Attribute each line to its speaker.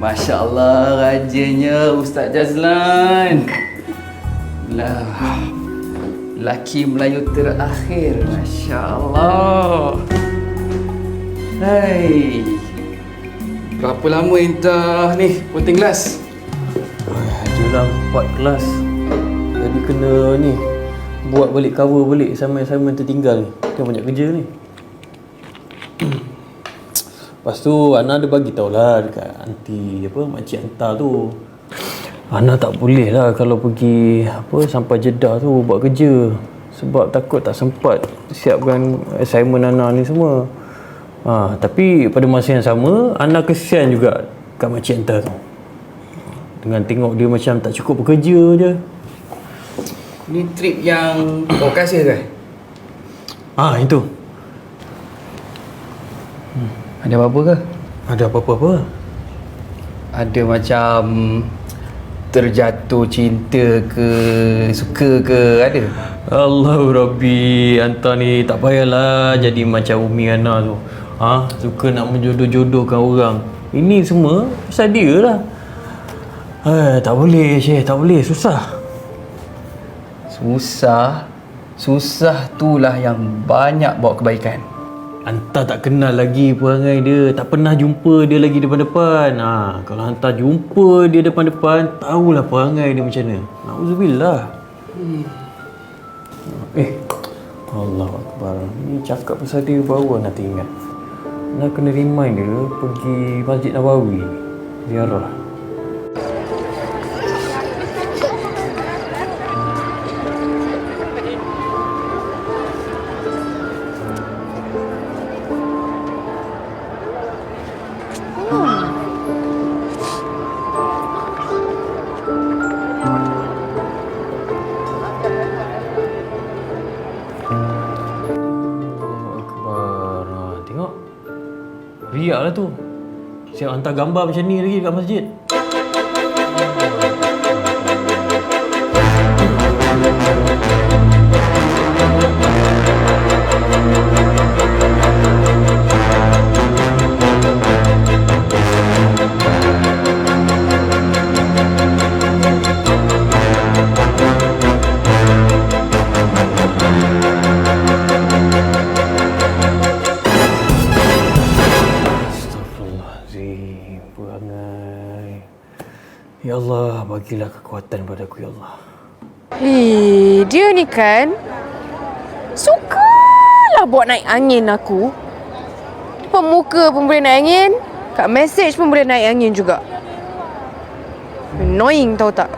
Speaker 1: Masya Allah, rajanya Ustaz Jazlan. Lah, laki Melayu terakhir. Masya Allah. Hai, berapa lama entah ni punting kelas?
Speaker 2: Adalah 4 kelas. Jadi kena ni buat balik, cover balik assignment tertinggal ni. Kan banyak kerja ni. Lepas tu Ana ada bagi tahulah dekat aunty apa, makcik hantar tu. Ana tak boleh lah kalau pergi apa sampai Jeddah tu buat kerja. Sebab takut tak sempat siapkan assignment Ana ni semua. Tapi pada masa yang sama Ana kesian juga kat makcik hantar tu. Dengan tengok dia macam tak cukup bekerja je.
Speaker 1: Ni trip yang kau kasih ke?
Speaker 2: Itu.
Speaker 1: Ada apa-apa ke?
Speaker 2: Ada apa-apa?
Speaker 1: Ada macam terjatuh cinta ke, suka ke, ada?
Speaker 2: Allahu Rabbi, hantar ni tak payahlah jadi macam Umi Ana tu. Suka nak menjodoh-jodohkan orang. Ini semua pasal dia lah. Tak boleh Syekh, tak boleh, susah.
Speaker 1: Susah itulah yang banyak bawa kebaikan.
Speaker 2: Hantar tak kenal lagi perangai dia, tak pernah jumpa dia lagi depan-depan. Kalau hantar jumpa dia depan-depan, tahulah perangai dia macam mana. Nauzubillah. Allahu Akbar. Ni cakap pasal dia baru nak ingat. Nak kena remind dia pergi Masjid Nabawi ziarah. Riak lah tu. Siap hantar gambar macam ni lagi kat masjid. Ya Allah, bagilah kekuatan padaku, ya Allah.
Speaker 3: Dia ni kan sukalah buat naik angin aku. Depan muka pun boleh naik angin, kat message pun boleh naik angin juga. Annoying tahu tak?